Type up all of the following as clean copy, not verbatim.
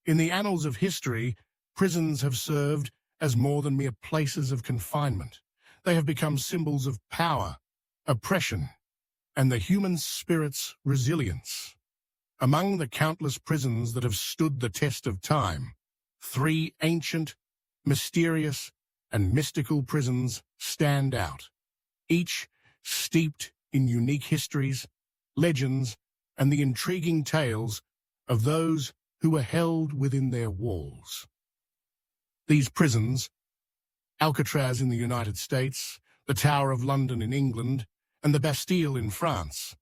In the annals of history, prisons have served as more than mere places of confinement. They have become symbols of power, oppression, and the human spirit's resilience. Among the countless prisons that have stood the test of time, 3 ancient, mysterious, and mystical prisons stand out, each steeped in unique histories, legends, and the intriguing tales of those who were held within their walls. These prisons, Alcatraz in the United States, the Tower of London in England, and the Bastille in France,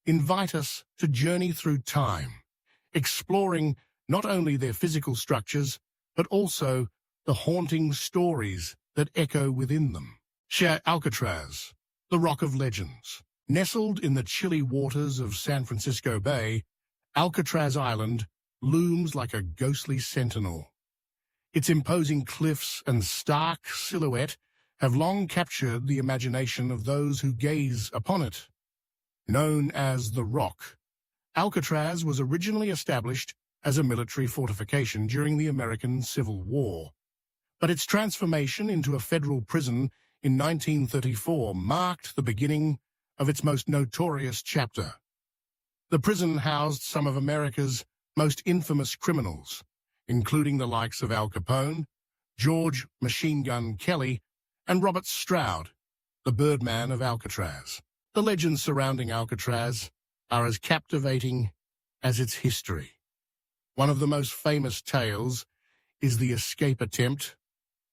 invite us to journey through time, exploring not only their physical structures, but also the haunting stories that echo within them. Share Alcatraz, the Rock of Legends. Nestled in the chilly waters of San Francisco Bay, Alcatraz Island looms like a ghostly sentinel. Its imposing cliffs and stark silhouette have long captured the imagination of those who gaze upon it. Known as the Rock, Alcatraz was originally established as a military fortification during the American Civil War, but its transformation into a federal prison in 1934 marked the beginning of its most notorious chapter. The prison housed some of America's most infamous criminals, including the likes of Al Capone, George Machine Gun Kelly, and Robert Stroud, the Birdman of Alcatraz. The legends surrounding Alcatraz are as captivating as its history. One of the most famous tales is the escape attempt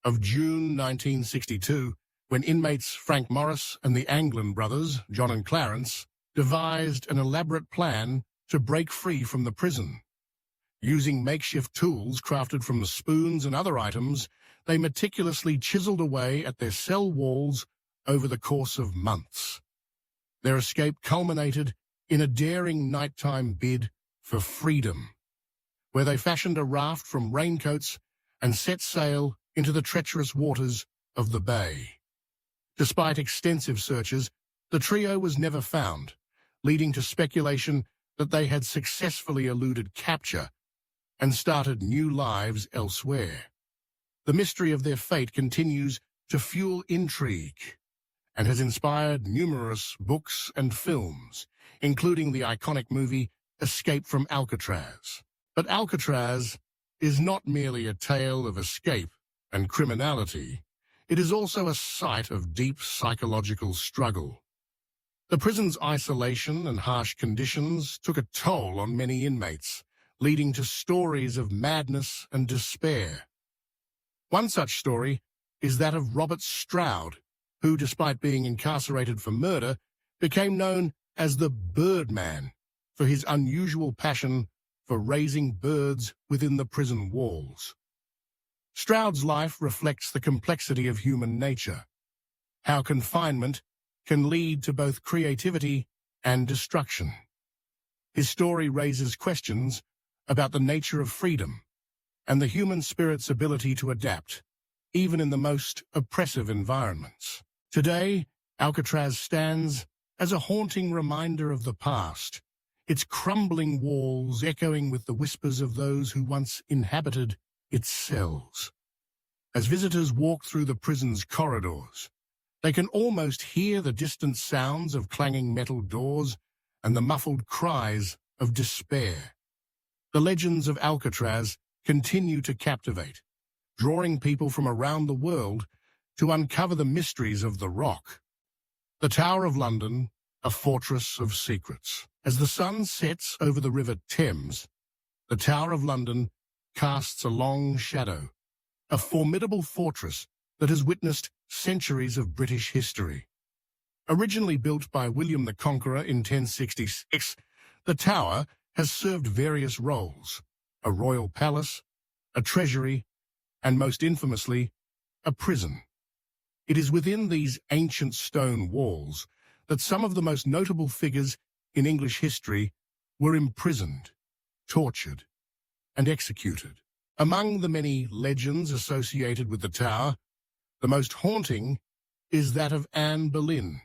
of June 1962, when inmates Frank Morris and the Anglin brothers, John and Clarence, devised an elaborate plan to break free from the prison. Using makeshift tools crafted from the spoons and other items, they meticulously chiseled away at their cell walls over the course of months. Their escape culminated in a daring nighttime bid for freedom, where they fashioned a raft from raincoats and set sail into the treacherous waters of the bay. Despite extensive searches, the trio was never found, leading to speculation that they had successfully eluded capture and started new lives elsewhere. The mystery of their fate continues to fuel intrigue and has inspired numerous books and films, including the iconic movie Escape from Alcatraz. But Alcatraz is not merely a tale of escape and criminality. It is also a site of deep psychological struggle. The prison's isolation and harsh conditions took a toll on many inmates, leading to stories of madness and despair. One such story is that of Robert Stroud, who, despite being incarcerated for murder, became known as the Birdman for his unusual passion for raising birds within the prison walls. Stroud's life reflects the complexity of human nature, how confinement can lead to both creativity and destruction. His story raises questions about the nature of freedom and the human spirit's ability to adapt, even in the most oppressive environments. Today, Alcatraz stands as a haunting reminder of the past, its crumbling walls echoing with the whispers of those who once inhabited its cells. As visitors walk through the prison's corridors, they can almost hear the distant sounds of clanging metal doors and the muffled cries of despair. The legends of Alcatraz continue to captivate, drawing people from around the world to uncover the mysteries of the Rock. The Tower of London, a fortress of secrets. As the sun sets over the River Thames, the Tower of London casts a long shadow, a formidable fortress that has witnessed centuries of British history. Originally built by William the Conqueror in 1066, the tower has served various roles: a royal palace, a treasury, and most infamously, a prison. It is within these ancient stone walls that some of the most notable figures in English history were imprisoned, tortured, and executed. Among the many legends associated with the tower, the most haunting is that of Anne Boleyn,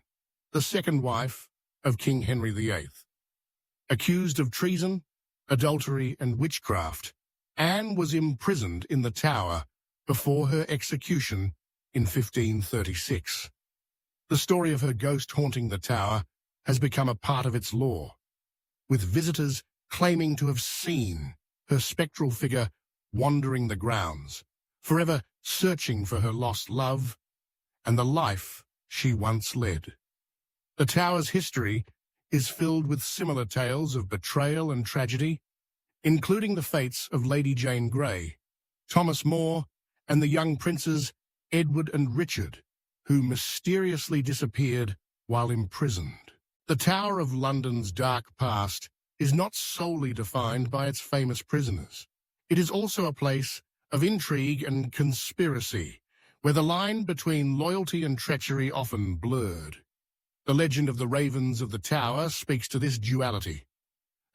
the second wife of King Henry VIII. Accused of treason, adultery, and witchcraft, Anne was imprisoned in the Tower before her execution in 1536. The story of her ghost haunting the Tower has become a part of its lore, with visitors claiming to have seen her spectral figure wandering the grounds, forever searching for her lost love and the life she once led. The Tower's history is filled with similar tales of betrayal and tragedy, including the fates of Lady Jane Grey, Thomas More, and the young princes Edward and Richard, who mysteriously disappeared while imprisoned. The Tower of London's dark past is not solely defined by its famous prisoners. It is also a place of intrigue and conspiracy, where the line between loyalty and treachery often blurred. The legend of the Ravens of the Tower speaks to this duality.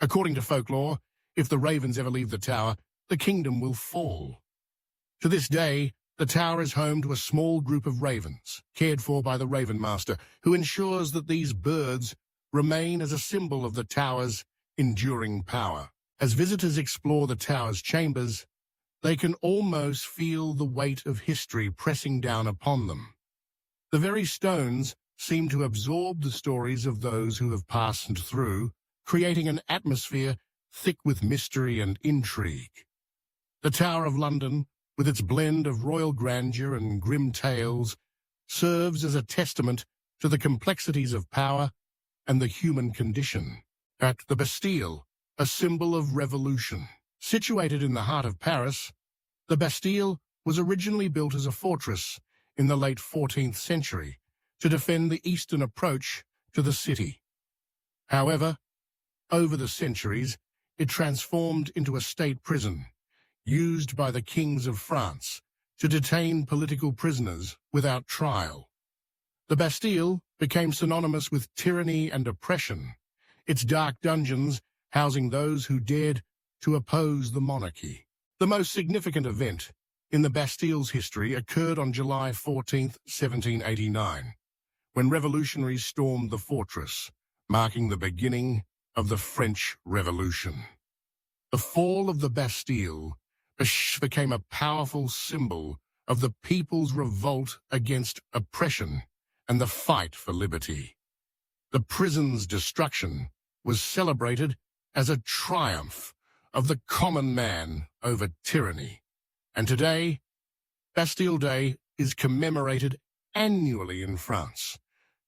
According to folklore, if the ravens ever leave the Tower, the kingdom will fall. To this day, the Tower is home to a small group of ravens, cared for by the Raven Master, who ensures that these birds remain as a symbol of the Tower's enduring power. As visitors explore the Tower's chambers, they can almost feel the weight of history pressing down upon them. The very stones seem to absorb the stories of those who have passed through, creating an atmosphere thick with mystery and intrigue. The Tower of London, with its blend of royal grandeur and grim tales, serves as a testament to the complexities of power and the human condition. At the Bastille, a symbol of revolution. Situated in the heart of Paris, the Bastille was originally built as a fortress in the late 14th century to defend the eastern approach to the city. However, over the centuries, it transformed into a state prison, used by the kings of France to detain political prisoners without trial. The Bastille became synonymous with tyranny and oppression, its dark dungeons housing those who dared to oppose the monarchy. The most significant event in the Bastille's history occurred on July 14, 1789, when revolutionaries stormed the fortress, marking the beginning of the French Revolution. The fall of the Bastille became a powerful symbol of the people's revolt against oppression and the fight for liberty. The prison's destruction was celebrated as a triumph of the common man over tyranny. And today, Bastille Day is commemorated annually in France,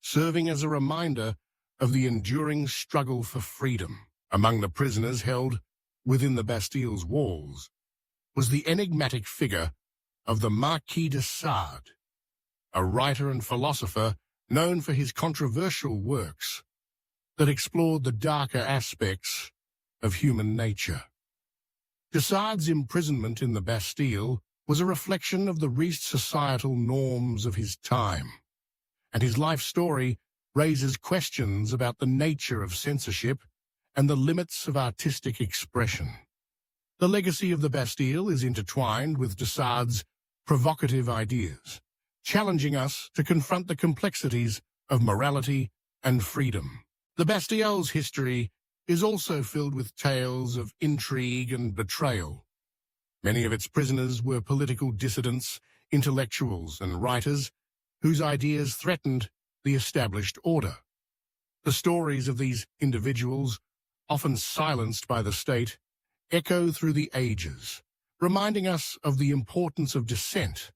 serving as a reminder of the enduring struggle for freedom. Among the prisoners held within the Bastille's walls was the enigmatic figure of the Marquis de Sade, a writer and philosopher known for his controversial works that explored the darker aspects of human nature. De Sade's imprisonment in the Bastille was a reflection of the societal norms of his time, and his life story raises questions about the nature of censorship and the limits of artistic expression. The legacy of the Bastille is intertwined with de Sade's provocative ideas, challenging us to confront the complexities of morality and freedom. The Bastille's history is also filled with tales of intrigue and betrayal. Many of its prisoners were political dissidents, intellectuals, and writers whose ideas threatened the established order. The stories of these individuals, often silenced by the state, echo through the ages, reminding us of the importance of dissent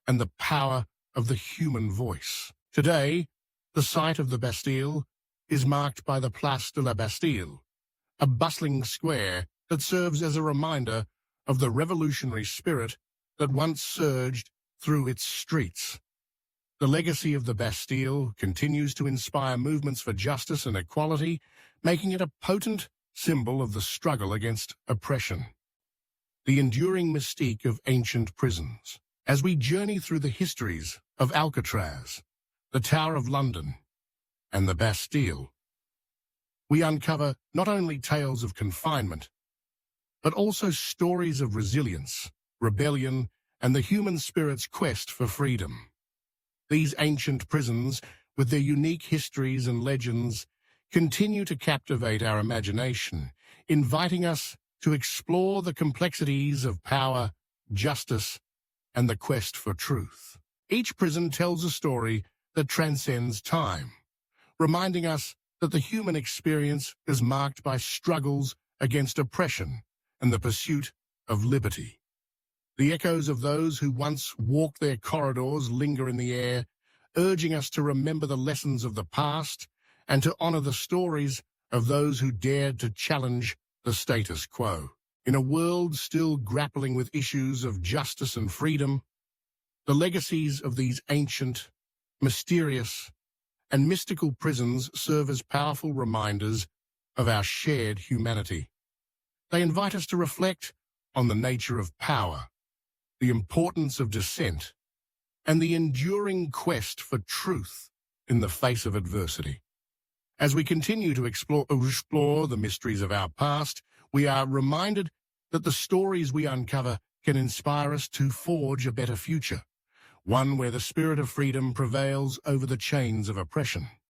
and the power of the human voice. Today, the site of the Bastille is marked by the Place de la Bastille, a bustling square that serves as a reminder of the revolutionary spirit that once surged through its streets. The legacy of the Bastille continues to inspire movements for justice and equality, making it a potent symbol of the struggle against oppression. The enduring mystique of ancient prisons. As we journey through the histories of Alcatraz, the Tower of London, and the Bastille, we uncover not only tales of confinement, but also stories of resilience, rebellion, and the human spirit's quest for freedom. These ancient prisons, with their unique histories and legends, continue to captivate our imagination, inviting us to explore the complexities of power, justice, and the quest for truth. Each prison tells a story that transcends time, reminding us that the human experience is marked by struggles against oppression and the pursuit of liberty. The echoes of those who once walked their corridors linger in the air, urging us to remember the lessons of the past and to honor the stories of those who dared to challenge the status quo. In a world still grappling with issues of justice and freedom, the legacies of these ancient, mysterious, and mystical prisons serve as powerful reminders of our shared humanity. They invite us to reflect on the nature of power, the importance of dissent, and the enduring quest for truth in the face of adversity. As we continue to explore the mysteries of our past, we are reminded that the stories we uncover can inspire us to forge a better future, one where the spirit of freedom prevails over the chains of oppression.